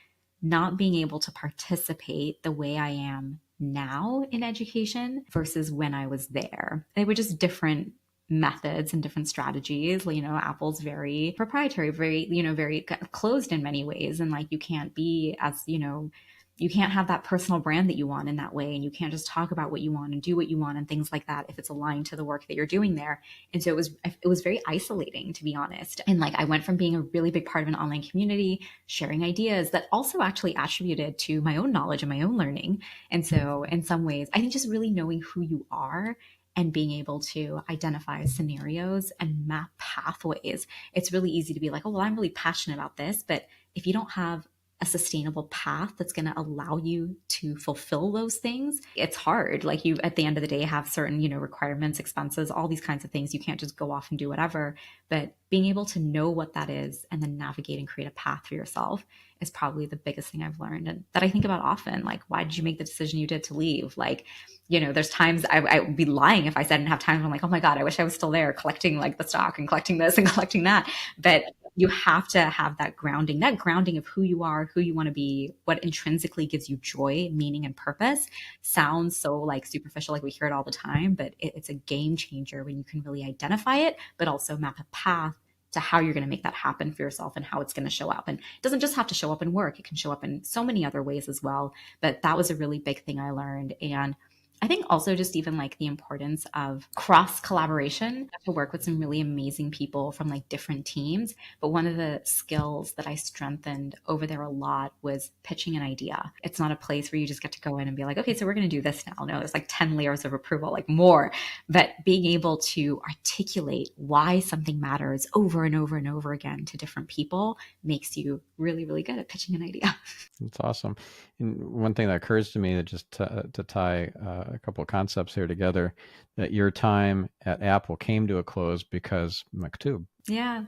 not being able to participate the way I am now in education versus when I was there. They were just different methods and different strategies. Apple's very proprietary, very closed in many ways. And like you can't be as, you can't have that personal brand that you want in that way. And you can't just talk about what you want and do what you want and things like that if it's aligned to the work that you're doing there. And so it was very isolating, to be honest. And like I went from being a really big part of an online community, sharing ideas that also actually attributed to my own knowledge and my own learning. And so in some ways, I think just really knowing who you are and being able to identify scenarios and map pathways. It's really easy to be like, oh, well, I'm really passionate about this. But if you don't have a sustainable path that's going to allow you to fulfill those things. It's hard. Like, you, at the end of the day, have certain, requirements, expenses, all these kinds of things. You can't just go off and do whatever. But being able to know what that is and then navigate and create a path for yourself is probably the biggest thing I've learned, and that I think about often. Like, why did you make the decision you did to leave? Like, there's times I would be lying if I said I didn't have time. I'm like, oh my God, I wish I was still there collecting like the stock and collecting this and collecting that. But you have to have that grounding of who you are, who you want to be, what intrinsically gives you joy, meaning, and purpose. Sounds so like superficial, like we hear it all the time, but it's a game changer when you can really identify it, but also map a path to how you're going to make that happen for yourself and how it's going to show up. And it doesn't just have to show up in work. It can show up in so many other ways as well. But that was a really big thing I learned. And I think also just even like the importance of cross collaboration, to work with some really amazing people from like different teams. But one of the skills that I strengthened over there a lot was pitching an idea. It's not a place where you just get to go in and be like, okay, so we're going to do this now. No, there's like 10 layers of approval, like more. But being able to articulate why something matters over and over and over again to different people makes you really, really good at pitching an idea. That's awesome. And one thing that occurs to me, that just to tie a couple of concepts here together, that your time at Apple came to a close because Maktub. Yeah,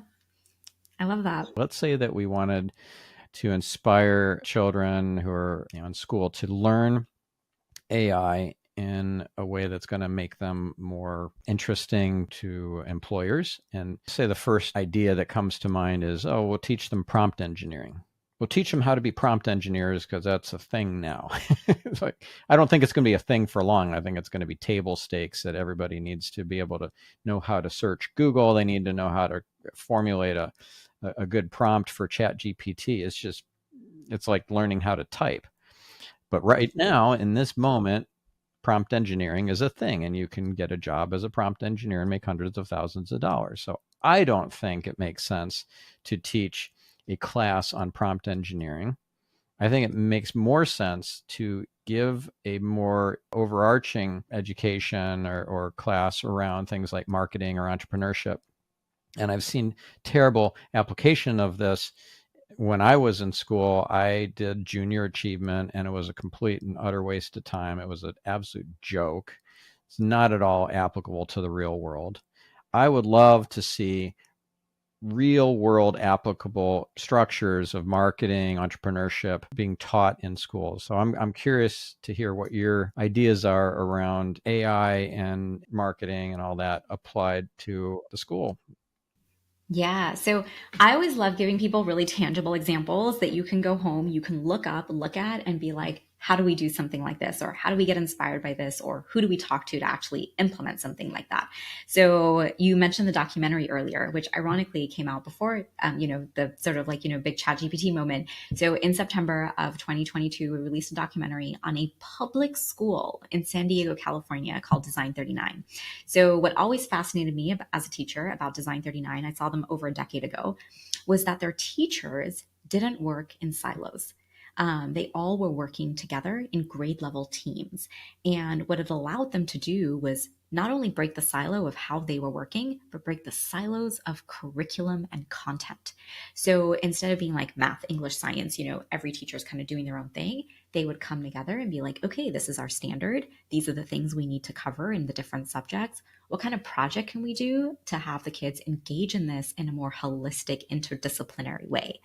I love that. Let's say that we wanted to inspire children who are in school to learn AI in a way that's going to make them more interesting to employers. And say the first idea that comes to mind is, oh, we'll teach them prompt engineering. We'll teach them how to be prompt engineers because that's a thing now. It's like, I don't think it's going to be a thing for long. I think it's going to be table stakes, that everybody needs to be able to know how to search Google. They need to know how to formulate a good prompt for ChatGPT. It's like learning how to type. But right now, in this moment, prompt engineering is a thing, and you can get a job as a prompt engineer and make hundreds of thousands of dollars. So I don't think it makes sense to teach a class on prompt engineering. I think it makes more sense to give a more overarching education or class around things like marketing or entrepreneurship. And I've seen terrible application of this. When I was in school, I did junior achievement, and it was a complete and utter waste of time. It was an absolute joke. It's not at all applicable to the real world. I would love to see real world applicable structures of marketing, entrepreneurship being taught in schools. So I'm curious to hear what your ideas are around AI and marketing and all that applied to the school. Yeah. So I always love giving people really tangible examples that you can go home, you can look up, look at, and be like, how do we do something like this? Or how do we get inspired by this? Or who do we talk to actually implement something like that? So you mentioned the documentary earlier, which ironically came out before, the sort of like, big ChatGPT moment. So in September of 2022, we released a documentary on a public school in San Diego, California called Design 39. So what always fascinated me as a teacher about Design 39, I saw them over a decade ago, was that their teachers didn't work in silos. They all were working together in grade level teams. And what it allowed them to do was not only break the silo of how they were working, but break the silos of curriculum and content. So instead of being like math, English, science, every teacher's kind of doing their own thing, they would come together and be like, okay, this is our standard. These are the things we need to cover in the different subjects. What kind of project can we do to have the kids engage in this in a more holistic, interdisciplinary way?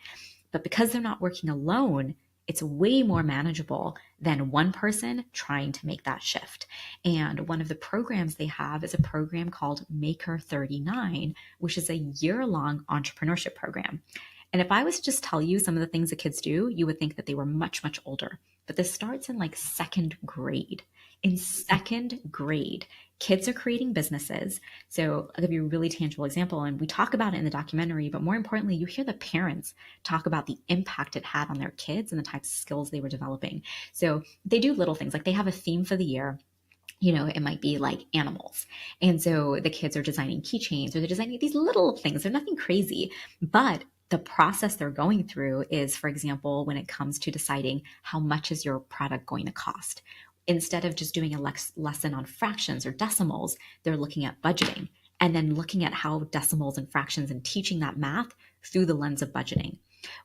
But because they're not working alone, it's way more manageable than one person trying to make that shift. And one of the programs they have is a program called Maker 39, which is a year-long entrepreneurship program. And if I was to just tell you some of the things the kids do, you would think that they were much, much older. But this starts in like second grade. In second grade, kids are creating businesses. So I'll give you a really tangible example. And we talk about it in the documentary, but more importantly, you hear the parents talk about the impact it had on their kids and the types of skills they were developing. So they do little things, like they have a theme for the year. It might be like animals. And so the kids are designing keychains, or they're designing these little things. They're nothing crazy, but the process they're going through is, for example, when it comes to deciding how much is your product going to cost. Instead of just doing a lesson on fractions or decimals, they're looking at budgeting and then looking at how decimals and fractions and teaching that math through the lens of budgeting.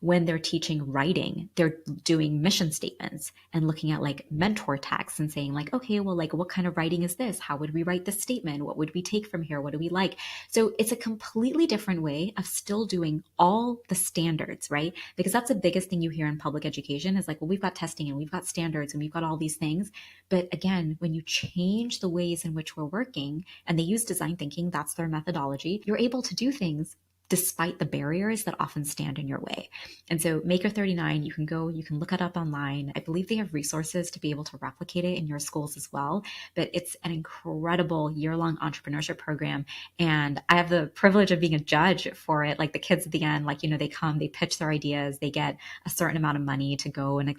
When they're teaching writing, they're doing mission statements and looking at like mentor texts and saying like, okay, well, like what kind of writing is this? How would we write this statement? What would we take from here? What do we like? So it's a completely different way of still doing all the standards, right? Because that's the biggest thing you hear in public education is like, well, we've got testing and we've got standards and we've got all these things. But again, when you change the ways in which we're working and they use design thinking, that's their methodology, you're able to do things despite the barriers that often stand in your way. And so Maker 39, you can go, you can look it up online. I believe they have resources to be able to replicate it in your schools as well. But it's an incredible year-long entrepreneurship program. And I have the privilege of being a judge for it. Like the kids at the end, like, they come, they pitch their ideas, they get a certain amount of money to go and,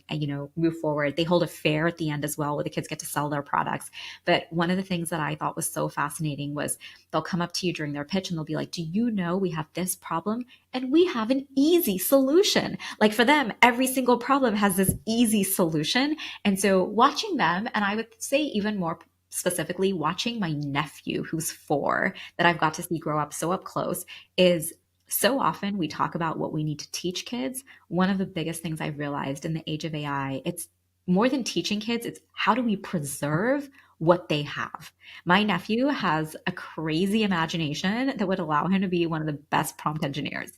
move forward. They hold a fair at the end as well where the kids get to sell their products. But one of the things that I thought was so fascinating was they'll come up to you during their pitch and they'll be like, do you know we have this problem and we have an easy solution? Like for them, every single problem has this easy solution. And so watching them, and I would say even more specifically, watching my nephew who's 4 that I've got to see grow up so up close is so often we talk about what we need to teach kids. One of the biggest things I've realized in the age of AI, it's more than teaching kids, it's how do we preserve what they have. My nephew has a crazy imagination that would allow him to be one of the best prompt engineers.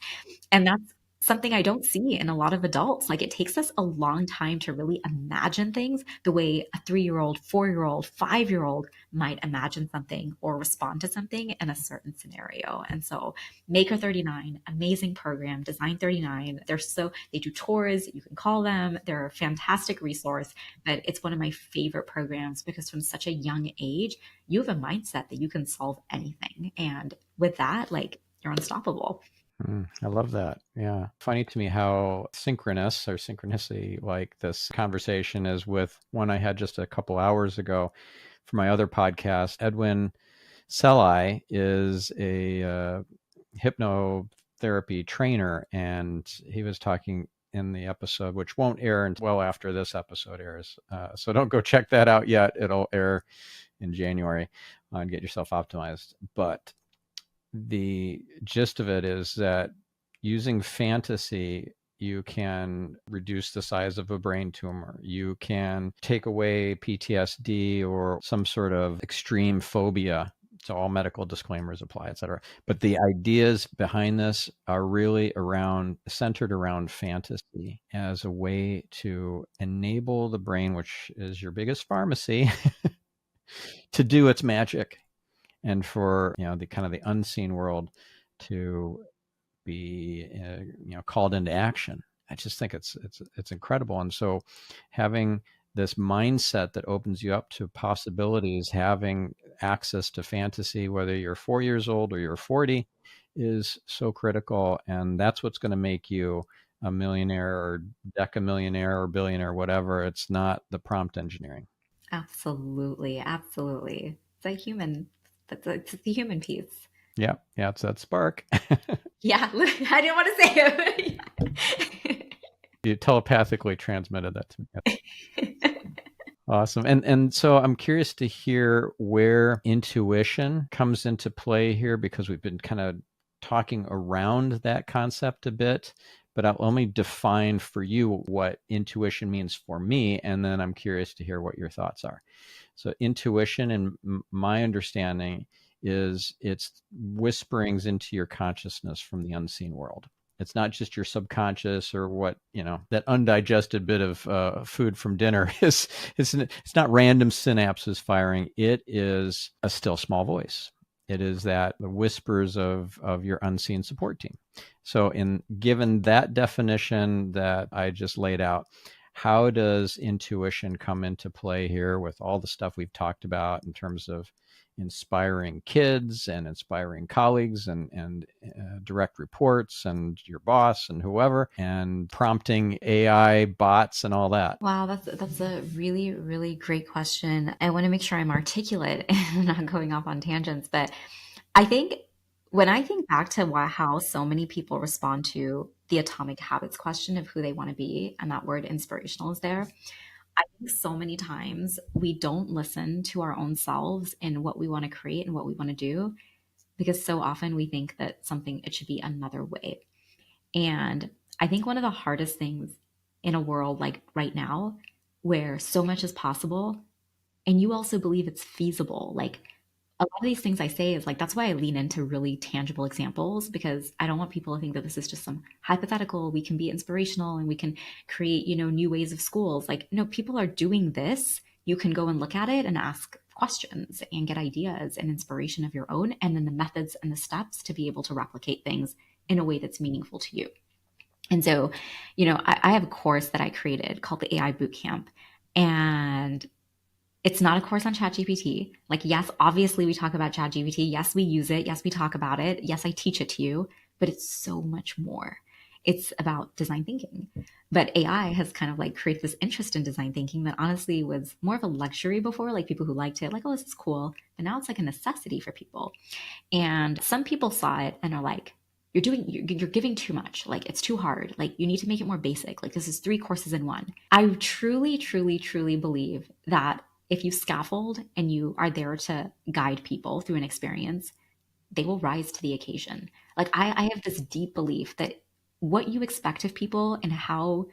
And that's something I don't see in a lot of adults. Like it takes us a long time to really imagine things the way a 3-year-old, 4-year-old, 5-year-old might imagine something or respond to something in a certain scenario. And so Maker 39, amazing program, Design 39. They do tours, you can call them. They're a fantastic resource, but it's one of my favorite programs because from such a young age, you have a mindset that you can solve anything. And with that, like you're unstoppable. I love that. Yeah. Funny to me how synchronous or synchronicity like this conversation is with one I had just a couple hours ago for my other podcast. Edwin Selai is a hypnotherapy trainer, and he was talking in the episode, which won't air until well after this episode airs. So don't go check that out yet. It'll air in January and get yourself optimized. But the gist of it is that using fantasy, you can reduce the size of a brain tumor. You can take away PTSD or some sort of extreme phobia. So all medical disclaimers apply, et cetera. But the ideas behind this are really centered around fantasy as a way to enable the brain, which is your biggest pharmacy, to do its magic, and for the kind of the unseen world to be called into action. I just think it's incredible. And so having this mindset that opens you up to possibilities, having access to fantasy, whether you're 4 years old or you're 40, is so critical. And that's what's going to make you a millionaire or decamillionaire or billionaire, whatever. It's not the prompt engineering. Absolutely. Absolutely. It's a human, it's the human piece. Yeah. It's that spark. Yeah. I didn't want to say it. You telepathically transmitted that to me. Awesome. And so I'm curious to hear where intuition comes into play here, because we've been kind of talking around that concept a bit, but I'll only define for you what intuition means for me. And then I'm curious to hear what your thoughts are. So intuition, in my understanding, is it's whisperings into your consciousness from the unseen world. It's not just your subconscious or what, that undigested bit of food from dinner is. It's not random synapses firing. It is a still small voice. It is the whispers of your unseen support team. So given that definition that I just laid out, how does intuition come into play here with all the stuff we've talked about in terms of inspiring kids and inspiring colleagues and direct reports and your boss and whoever, and prompting AI bots and all that? Wow, that's a really, really great question. I want to make sure I'm articulate and not going off on tangents, but I think when I think back to how so many people respond to the atomic habits question of who they want to be, and that word inspirational is there, I think so many times we don't listen to our own selves and what we want to create and what we want to do, because so often we think that it should be another way. And I think one of the hardest things in a world like right now, where so much is possible, and you also believe it's feasible, like a lot of these things I say is like that's why I lean into really tangible examples, because I don't want people to think that this is just some hypothetical, we can be inspirational and we can create, new ways of schools. Like, no, people are doing this. You can go and look at it and ask questions and get ideas and inspiration of your own, and then the methods and the steps to be able to replicate things in a way that's meaningful to you. And so, I have a course that I created called the AI Bootcamp. And it's not a course on ChatGPT. Like, yes, obviously we talk about ChatGPT. Yes, we use it. Yes, we talk about it. Yes, I teach it to you, but it's so much more. It's about design thinking. But AI has kind of like created this interest in design thinking that honestly was more of a luxury before, like people who liked it, like, oh, this is cool. But now it's like a necessity for people. And some people saw it and are like, you're giving too much. Like, it's too hard. Like, you need to make it more basic. Like, this is 3 courses in one. I truly, truly, truly believe that if you scaffold and you are there to guide people through an experience, they will rise to the occasion. Like, I have this deep belief that what you expect of people and how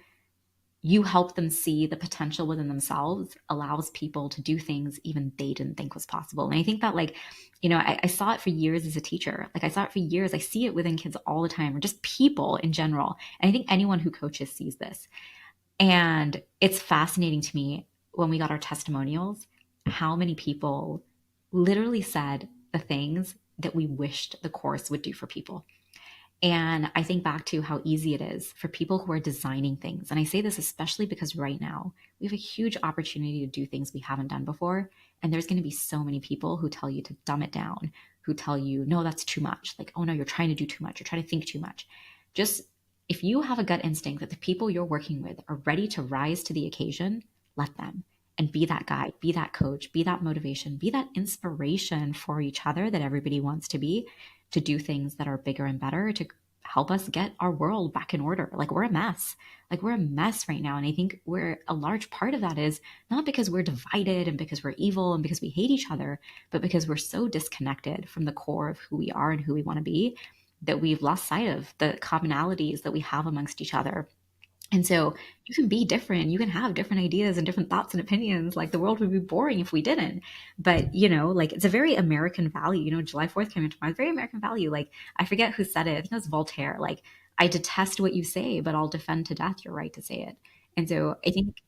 you help them see the potential within themselves allows people to do things even they didn't think was possible. And I think that, like, I saw it for years as a teacher. Like, I saw it for years. I see it within kids all the time, or just people in general. And I think anyone who coaches sees this. And it's fascinating to me when we got our testimonials, how many people literally said the things that we wished the course would do for people. And I think back to how easy it is for people who are designing things. And I say this especially because right now we have a huge opportunity to do things we haven't done before. And there's going to be so many people who tell you to dumb it down, who tell you, no, that's too much. Like, oh no, you're trying to do too much. You're trying to think too much. Just if you have a gut instinct that the people you're working with are ready to rise to the occasion, let them, and be that guide, be that coach, be that motivation, be that inspiration for each other that everybody wants to be, to do things that are bigger and better, to help us get our world back in order. Like, we're a mess. Like, we're a mess right now. And I think we're a large part of that is not because we're divided and because we're evil and because we hate each other, but because we're so disconnected from the core of who we are and who we want to be, that we've lost sight of the commonalities that we have amongst each other. And so you can be different. You can have different ideas and different thoughts and opinions. Like, the world would be boring if we didn't. But, like, it's a very American value. July 4th came into mind, very American value. Like, I forget who said it. I think it was Voltaire. Like, I detest what you say, but I'll defend to death your right to say it. And so I think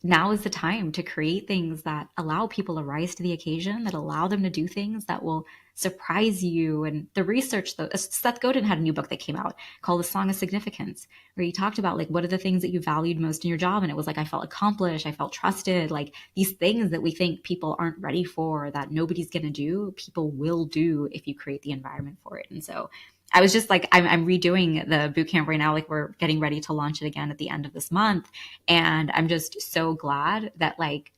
now is the time to create things that allow people to rise to the occasion, that allow them to do things that will surprise you. And the research, though, Seth Godin had a new book that came out called The Song of Significance, where he talked about, like, what are the things that you valued most in your job? And it was like, I felt accomplished, I felt trusted, like these things that we think people aren't ready for, that nobody's going to do, people will do if you create the environment for it. And so I was just like, I'm redoing the boot camp right now. Like, we're getting ready to launch it again at the end of this month. And I'm just so glad that, like,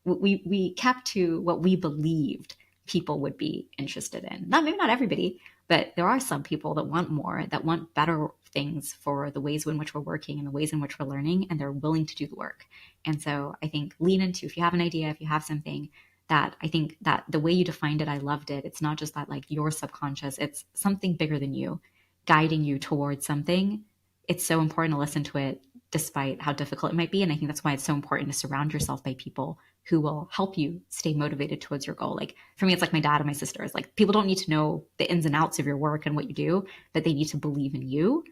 we kept to what we believed people would be interested in. Not maybe not everybody, but there are some people that want more, that want better things for the ways in which we're working and the ways in which we're learning, and they're willing to do the work. And so I think lean into, if you have an idea, if you have something, that I think that the way you defined it, I loved it. It's not just that, like, your subconscious, it's something bigger than you guiding you towards something. It's so important to listen to it despite how difficult it might be. And I think that's why it's so important to surround yourself by people who will help you stay motivated towards your goal. Like, for me, it's like my dad and my sisters. Like, people don't need to know the ins and outs of your work and what you do, but they need to believe in you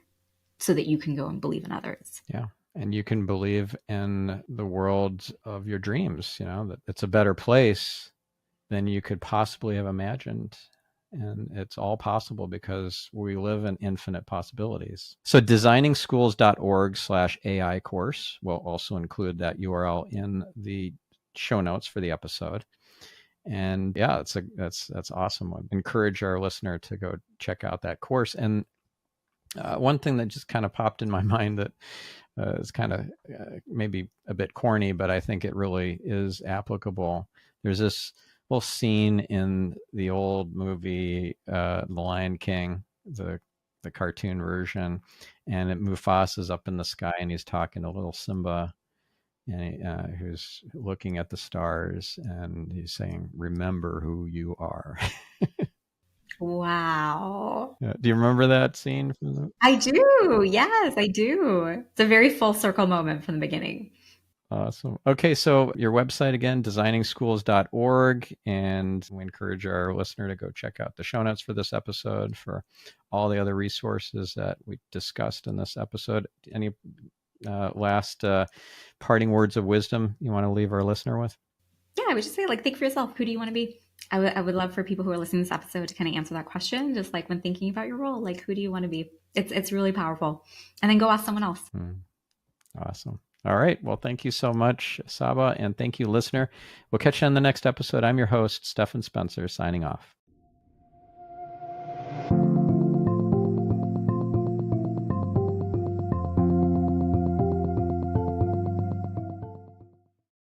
so that you can go and believe in others. Yeah. And you can believe in the world of your dreams, that it's a better place than you could possibly have imagined. And it's all possible because we live in infinite possibilities. So designingschools.org/AI course will also include that URL in the show notes for the episode. And yeah, that's awesome. I encourage our listener to go check out that course. And one thing that just kind of popped in my mind that is kind of maybe a bit corny, but I think it really is applicable. There's this little scene in the old movie, The Lion King, the cartoon version, and Mufasa's up in the sky and he's talking to little Simba, and who's looking at the stars and he's saying, "Remember who you are." Wow. Yeah. Do you remember that scene from the? I do. Yes, I do. It's a very full circle moment from the beginning. Awesome. Okay, so your website again, designingschools.org, and we encourage our listener to go check out the show notes for this episode for all the other resources that we discussed in this episode. Any last parting words of wisdom you want to leave our listener with? Yeah, I would just say, like, think for yourself. Who do you want to be? I would love for people who are listening to this episode to kind of answer that question, just like when thinking about your role, like, who do you want to be? It's really powerful. And then go ask someone else. Awesome. All right. Well, thank you so much, Sabba, and thank you, listener. We'll catch you on the next episode. I'm your host, Stephan Spencer, signing off.